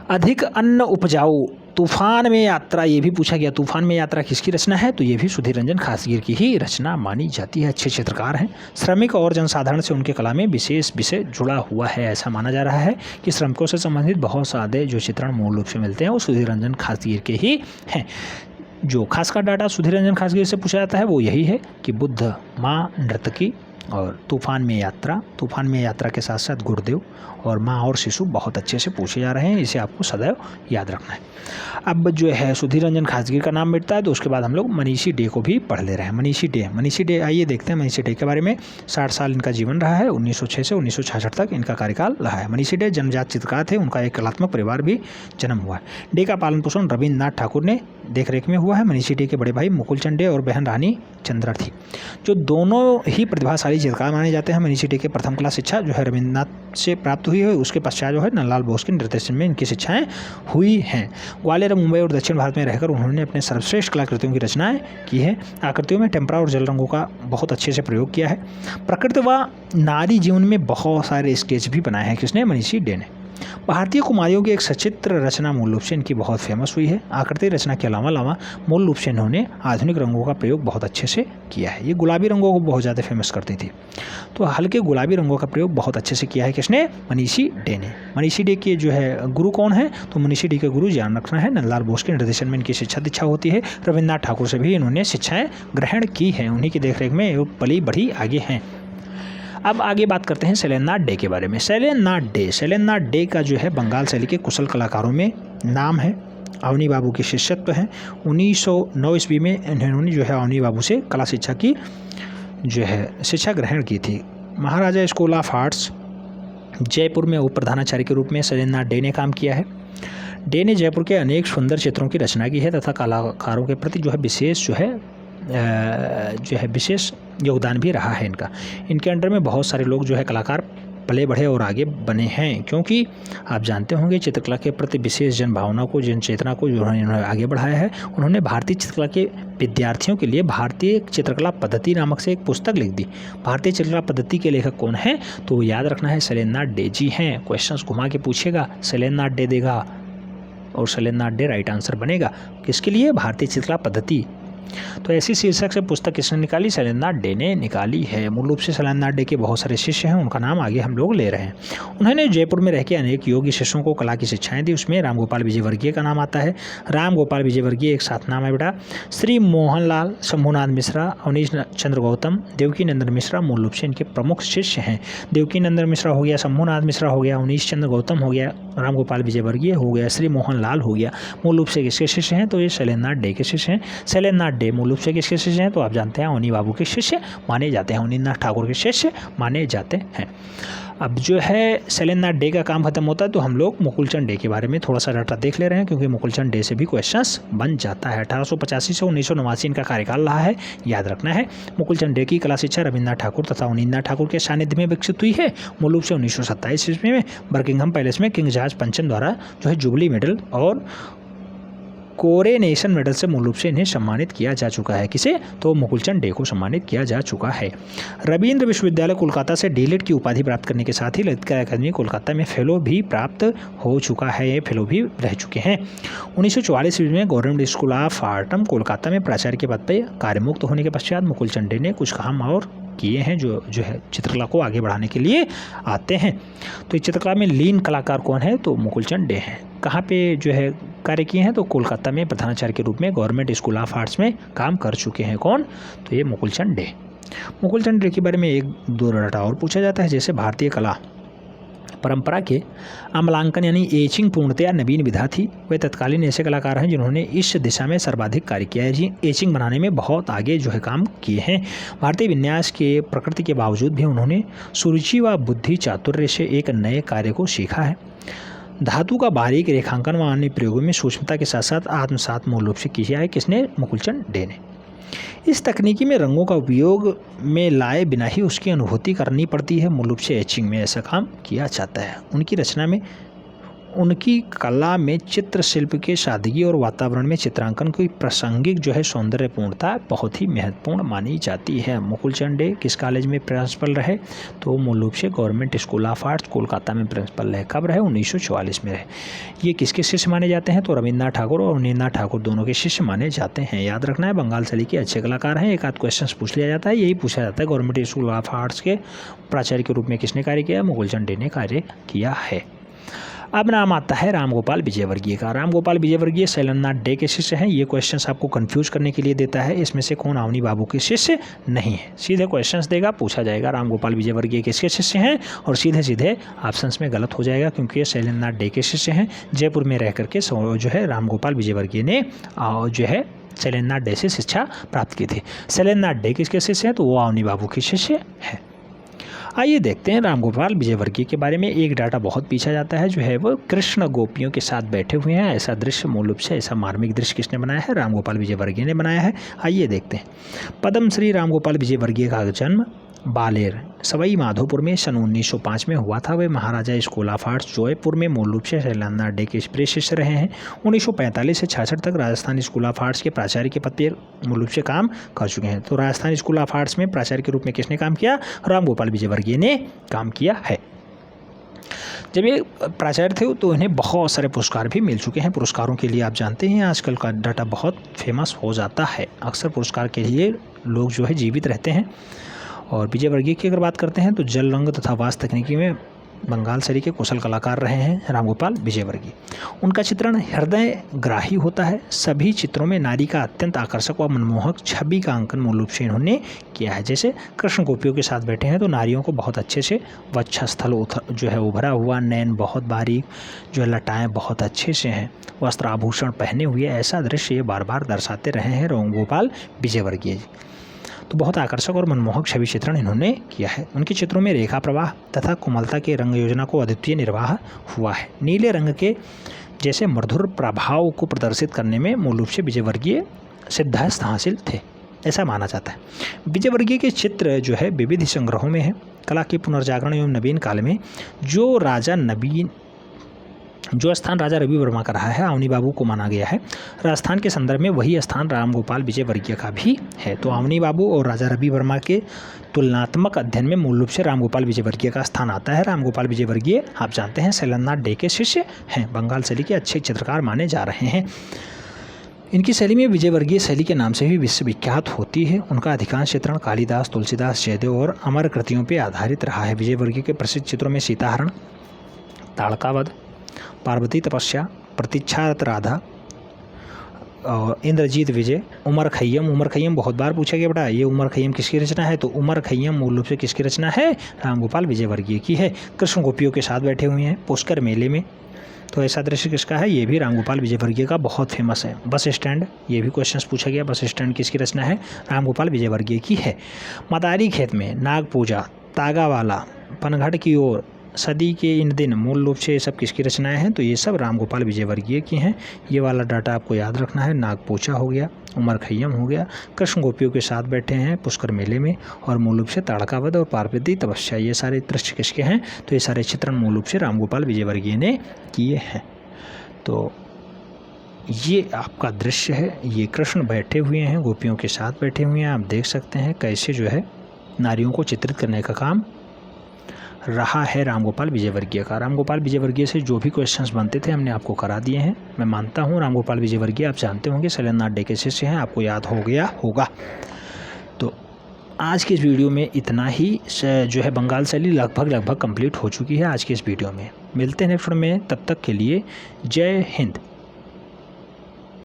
अधिक अन्न उपजाऊ, तूफान में यात्रा, ये भी पूछा गया। तूफान में यात्रा किसकी रचना है, तो ये भी सुधीर रंजन खासगीर की ही रचना मानी जाती है। अच्छे चित्रकार हैं। श्रमिक और जनसाधारण से उनके कला में विशेष विषय जुड़ा हुआ है। ऐसा माना जा रहा है कि श्रमिकों से संबंधित बहुत सारे जो चित्रण मूल रूप से मिलते हैं वो सुधीर रंजन खासगीर के ही हैं। जो खासकर डाटा सुधीर रंजन खासगीर से पूछा जाता है वो यही है कि बुद्ध, माँ, नर्तकी और तूफान में यात्रा के साथ साथ गुरुदेव और माँ और शिशु बहुत अच्छे से पूछे जा रहे हैं। इसे आपको सदैव याद रखना है। अब जो है सुधीर रंजन खासगीर का नाम मिटता है तो उसके बाद हम लोग मनीषी डे को भी पढ़ ले रहे हैं। मनीषी डे आइए देखते हैं मनीषी डे के बारे में। 60 साल इनका जीवन रहा है। 1906 से 1966 तक इनका कार्यकाल रहा है। मनीषी डे जन्मजात चित्रकार थे। उनका एक कलात्मक परिवार भी जन्म हुआ है। डे का पालन पोषण रविन्द्रनाथ ठाकुर ने देखरेख में हुआ है। मनीषी डे के बड़े भाई मुकुलचंद डे और बहन रानी चंद्रा थी, जो दोनों ही प्रतिभाशाली चित्रकार माने जाते हैं। मनीषी डे के प्रथम क्लास शिक्षा जो है रविन्द्रनाथ से प्राप्त हुई है। उसके पश्चात जो है नंदलाल बोस के निर्देशन में इनकी शिक्षाएं हुई हैं। ग्वालियर, मुंबई और दक्षिण भारत में रहकर उन्होंने अपने सर्वश्रेष्ठ कलाकृतियों की रचनाएं की है। आकृतियों में टेम्परा और जल रंगों का बहुत अच्छे से प्रयोग किया है। प्रकृति व नारी जीवन में बहुत सारे स्केच भी बनाए हैं। किसने, मनीषी डे ने। भारतीय कुमारियों की एक सचित्र रचना मूल रूप से इनकी बहुत फेमस हुई है। आकृति रचना के अलावा मूल रूप से इन्होंने आधुनिक रंगों का प्रयोग बहुत अच्छे से किया है। ये गुलाबी रंगों को बहुत ज़्यादा फेमस करती थी, तो हल्के गुलाबी रंगों का प्रयोग बहुत अच्छे से किया है। किसने, मनीषी डे ने। मनीषी डे के जो है गुरु कौन है, तो मनीषी डे के गुरु ध्यान रखना है नंदलाल बोस के निर्देशन में इनकी शिक्षा दीक्षा होती है। रविन्द्रनाथ ठाकुर से भी इन्होंने शिक्षाएँ ग्रहण की हैं। उन्हीं की देखरेख में पली बढ़ी आगे हैं। अब आगे बात करते हैं शैलेंद्रनाथ डे के बारे में। शैलेंद्रनाथ डे का जो है बंगाल शैली के कुशल कलाकारों में नाम है। अवनी बाबू के शिष्यत्व हैं। 1909 ईस्वी में इन्होंने जो है अवनी बाबू से कला शिक्षा की जो है शिक्षा ग्रहण की थी। महाराजा स्कूल ऑफ आर्ट्स जयपुर में उप प्रधानाचार्य के रूप में शैलेंद्रनाथ डे ने काम किया है। डे ने जयपुर के अनेक सुंदर चित्रों की रचना की है तथा कलाकारों के प्रति जो है विशेष योगदान भी रहा है इनका। इनके अंडर में बहुत सारे लोग जो है कलाकार पले बढ़े और आगे बने हैं, क्योंकि आप जानते होंगे चित्रकला के प्रति विशेष जनभावना को, जन चेतना को जो इन्होंने आगे बढ़ाया है। उन्होंने भारतीय चित्रकला के विद्यार्थियों के लिए भारतीय चित्रकला पद्धति नामक से एक पुस्तक लिख दी। भारतीय चित्रकला पद्धति के लेखक कौन हैं, तो याद रखना है शैलेंद्रनाथ डे जी हैं। क्वेश्चंस घुमा के पूछेगा, शैलेंद्रनाथ डे देगा और शैलेंद्रनाथ डे राइट आंसर बनेगा। किसके लिए, भारतीय चित्रकला पद्धति। तो ऐसी शीर्षक से पुस्तक किसने निकाली, शैलेंद्रनाथ डे ने निकाली है। मूल रूप से शैलेंद्रनाथ डे के बहुत सारे शिष्य हैं, उनका नाम आगे हम लोग ले रहे हैं। उन्होंने जयपुर में रहकर अनेक योगी शिष्यों को कला की शिक्षाएं दी। उसमें राम गोपाल विजयवर्गीय का नाम आता है। राम गोपाल विजयवर्गीय एक साथ नाम है बेटा। श्री मोहनलाल, शंभुनाथ मिश्रा, अवनीश चंद्र गौतम, देवकी नंदन मिश्रा मूल रूप से इनके प्रमुख शिष्य हैं। देवकी नंदन मिश्रा हो गया, शंभुनाथ मिश्रा हो गया, अवनीश चंद्र गौतम हो गया, राम गोपाल विजयवर्गीय हो गया, श्री मोहनलाल हो गया। मूल रूप से किसके शिष्य हैं, तो ये शैलेंद्रनाथ डे के शिष्य हैं। शैलेंद्रनाथ डे मूल रूप से किसके शिष्य हैं, तो आप जानते हैं अवनी बाबू के शिष्य माने जाते हैं, अवनीन्द्रनाथ ठाकुर के शिष्य माने जाते हैं। अब जो है शैलेंद्रनाथ डे का काम खत्म होता है तो हम लोग मुकुलचंद डे के बारे में थोड़ा सा डाटा देख ले रहे हैं, क्योंकि मुकुलचंद डे से भी क्वेश्चंस बन जाता है। 1885 से 1989 इनका कार्यकाल रहा है, याद रखना है। मुकुलचंद डे की कला शिक्षा रविन्द्रनाथ ठाकुर तथा अवनींद्रनाथ ठाकुर के सानिध्य में विकसित हुई है। मूल रूप से 1927 ईस्वी में बर्किंघम पैलेस में किंग जॉर्ज पंचम द्वारा जो है जुबली मेडल और कोरोनेशन मेडल से मूल रूप से इन्हें सम्मानित किया जा चुका है। किसे? तो मुकुलचंद डे को सम्मानित किया जा चुका है। रविंद्र विश्वविद्यालय कोलकाता से डीलिट की उपाधि प्राप्त करने के साथ ही ललित कला अकादमी कोलकाता में फेलो भी प्राप्त हो चुका है, ये फेलो भी रह चुके हैं। 1944 ईस्वी में government school of Artem Kolkata में प्राचार्य के पद पर कार्यमुक्त होने के पश्चात मुकुलचंद डे ने कुछ काम और किए हैं जो है चित्रकला को आगे बढ़ाने के लिए आते हैं। तो इस चित्रकला में लीन कलाकार कौन है? तो मुकुलचंद डे हैं। कहाँ पे जो है कार्य किए हैं? तो कोलकाता में प्रधानाचार्य के रूप में गवर्नमेंट स्कूल ऑफ आर्ट्स में काम कर चुके हैं। कौन? तो ये मुकुलचंद डे। मुकुलचंद डे के बारे में एक दो डाटा और पूछा जाता है, जैसे भारतीय कला परंपरा के अमलांकन यानी एचिंग पूर्णतया नवीन विधा थी। वे तत्कालीन ऐसे कलाकार हैं जिन्होंने इस दिशा में सर्वाधिक कार्य किया है। जी, एचिंग बनाने में बहुत आगे जो है काम किए हैं। भारतीय विन्यास के प्रकृति के बावजूद भी उन्होंने सुरुचि व बुद्धि चातुर्य से एक नए कार्य को सीखा है। धातु का बारीक रेखांकन व अन्य प्रयोगों में सूक्ष्मता के साथ साथ आत्मसात मूल रूप से किया है। किसने? मुकुलचंद डे ने। इस तकनीकी में रंगों का उपयोग में लाए बिना ही उसकी अनुभूति करनी पड़ती है। मूल रूप से एचिंग में ऐसा काम किया जाता है। उनकी रचना में, उनकी कला में चित्र शिल्प के सादगी और वातावरण में चित्रांकन की प्रासंगिक जो है सौंदर्यपूर्णता बहुत ही महत्वपूर्ण मानी जाती है। मुकुलचंद डे किस कॉलेज में प्रिंसिपल रहे? तो मूल रूप से government school of arts Kolkata में प्रिंसिपल रहे। कब रहे? 1944 में रहे। ये किसके शिष्य माने जाते हैं? तो रविन्द्रनाथ ठाकुर और अवनींद्रनाथ ठाकुर दोनों के शिष्य माने जाते हैं। याद रखना है, बंगाल शैली के अच्छे कलाकार हैं। एक आध क्वेश्चन पूछ लिया जाता है, यही पूछा जाता है गवर्नमेंट स्कूल ऑफ आर्ट्स के प्राचार्य के रूप में किसने कार्य किया? मुकुलचंद डे ने कार्य किया है। अब नाम आता है रामगोपाल विजयवर्गीय का। रामगोपाल विजयवर्गीय शैलेंद्रनाथ डे के शिष्य हैं। ये क्वेश्चंस आपको कंफ्यूज करने के लिए देता है, इसमें से कौन अवनी बाबू के शिष्य नहीं है। सीधे क्वेश्चंस देगा, पूछा जाएगा रामगोपाल विजयवर्गीय किसके शिष्य हैं, और सीधे सीधे ऑप्शंस में गलत हो जाएगा, क्योंकि ये शैलेंद्रनाथ डे के शिष्य हैं। जयपुर में रह करके जो है रामगोपाल विजयवर्गीय ने जो है शैलेंद्रनाथ डे से शिक्षा प्राप्त की थी। शैलेंद्रनाथ डे किसके शिष्य हैं? तो वो अवनी बाबू के शिष्य हैं। आइए देखते हैं रामगोपाल विजयवर्गीय के बारे में। एक डाटा बहुत पूछा जाता है, जो है वो कृष्ण गोपियों के साथ बैठे हुए हैं। ऐसा दृश्य मूल रूप से, ऐसा मार्मिक दृश्य किसने बनाया है? रामगोपाल विजयवर्गीय ने बनाया है। आइए देखते हैं। पद्मश्री रामगोपाल विजयवर्गीय का जन्म बालेर सवाई माधोपुर में सन 1905 में हुआ था। वे महाराजा स्कूल ऑफ आर्ट्स जयपुर में मूल रूप से शैलेंद्रनाथ डे के प्रिय शिष्य रहे हैं। 1945 से 66 तक राजस्थान स्कूल ऑफ आर्ट्स के प्राचार्य के पद पर मूल रूप से काम कर चुके हैं। तो राजस्थान स्कूल ऑफ आर्ट्स में प्राचार्य के रूप में किसने काम किया? रामगोपाल विजयवर्गीय ने काम किया है। जब ये प्राचार्य थे तो इन्हें बहुत सारे पुरस्कार भी मिल चुके हैं। पुरस्कारों के लिए आप जानते हैं आजकल का डाटा बहुत फेमस हो जाता है। अक्सर पुरस्कार के लिए लोग जो है जीवित रहते हैं। और विजयवर्गीय की अगर बात करते हैं तो जल रंग तथा वास्तु तकनीकी में बंगाल शैली के कुशल कलाकार रहे हैं रामगोपाल विजयवर्गीय। उनका चित्रण हृदय ग्राही होता है। सभी चित्रों में नारी का अत्यंत आकर्षक व मनमोहक छवि का अंकन मूल रूप से इन्होंने किया है। जैसे कृष्ण गोपियों के साथ बैठे हैं तो नारियों को बहुत अच्छे से वक्षस्थल जो है उभरा हुआ, नैन बहुत बारीक, जो है लटाएँ बहुत अच्छे से हैं, वस्त्र आभूषण पहने हुए, ऐसा दृश्य ये बार बार दर्शाते रहे हैं रामगोपाल विजयवर्गीय जी। तो बहुत आकर्षक और मनमोहक छवि चित्रण इन्होंने किया है। उनके चित्रों में रेखा प्रवाह तथा कोमलता के रंग योजना को अद्वितीय निर्वाह हुआ है। नीले रंग के जैसे मधुर प्रभाव को प्रदर्शित करने में मूल रूप से विजयवर्गीय सिद्धांत हासिल थे, ऐसा माना जाता है। विजयवर्गीय के चित्र जो है विविध संग्रहों में है। कला के पुनर्जागरण एवं नवीन काल में जो स्थान राजा रवि वर्मा का रहा है, अवनी बाबू को माना गया है। राजस्थान के संदर्भ में वही स्थान रामगोपाल विजयवर्गीय का भी है। तो अवनी बाबू और राजा रवि वर्मा के तुलनात्मक अध्ययन में मूल रूप से रामगोपाल विजयवर्गीय का स्थान आता है। रामगोपाल विजयवर्गीय आप जानते हैं शैलेंद्रनाथ डे के शिष्य हैं। बंगाल शैली के अच्छे चित्रकार माने जा रहे हैं। इनकी शैली में विजयवर्गीय शैली के नाम से भी विश्वविख्यात होती है। उनका अधिकांश चित्रण कालिदास, तुलसीदास, जयदेव और अमर कृतियों पर आधारित रहा है। विजयवर्गीय के प्रसिद्ध चित्रों में सीताहरण, ताड़कावध, पार्वती तपस्या, प्रतीक्षारत राधा, और इंद्रजीत विजय, उमर खैयम। उमर खैयम बहुत बार पूछा गया बेटा, ये उमर खैयम किसकी रचना है? तो उमर खैयम मूल रूप से किसकी रचना है? रामगोपाल विजयवर्गीय की है। कृष्ण गोपियों के साथ बैठे हुए हैं पुष्कर मेले में, तो ऐसा दृश्य किसका है? ये भी रामगोपाल विजयवर्गीय का बहुत फेमस है। बस स्टैंड, ये भी क्वेश्चन पूछा गया, बस स्टैंड किसकी रचना है? रामगोपाल विजयवर्गीय की है। मदारी खेत में नाग पूजा तागावाला, पनघट की ओर, सदी के इन दिन, मूल रूप से ये सब किसकी रचनाएं हैं? तो ये सब राम गोपाल विजयवर्गीय की हैं। ये वाला डाटा आपको याद रखना है। नागपोचा हो गया, उमर खैयम हो गया, कृष्ण गोपियों के साथ बैठे हैं पुष्कर मेले में, और मूल रूप से ताड़कावध और पार्वती तपस्या, ये सारे दृश्य किसके हैं? तो ये सारे चित्रण मूल रूप से राम गोपाल विजयवर्गीय ने किए हैं। तो ये आपका दृश्य है, ये कृष्ण बैठे हुए हैं, गोपियों के साथ बैठे हुए हैं। आप देख सकते हैं कैसे जो है नारियों को चित्रित करने का काम रहा है राम गोपाल विजयवर्गीय का। राम गोपाल विजयवर्गीय से जो भी क्वेश्चंस बनते थे हमने आपको करा दिए हैं। मैं मानता हूँ राम गोपाल विजयवर्गीय आप जानते होंगे, शैलेंद्रनाथ डे के शिष्य हैं, आपको याद हो गया होगा। तो आज के इस वीडियो में इतना ही जो है बंगाल शैली लगभग कंप्लीट हो चुकी है आज के इस वीडियो में। मिलते हैं नेक्स्ट वीडियो में, तब तक के लिए जय हिंद।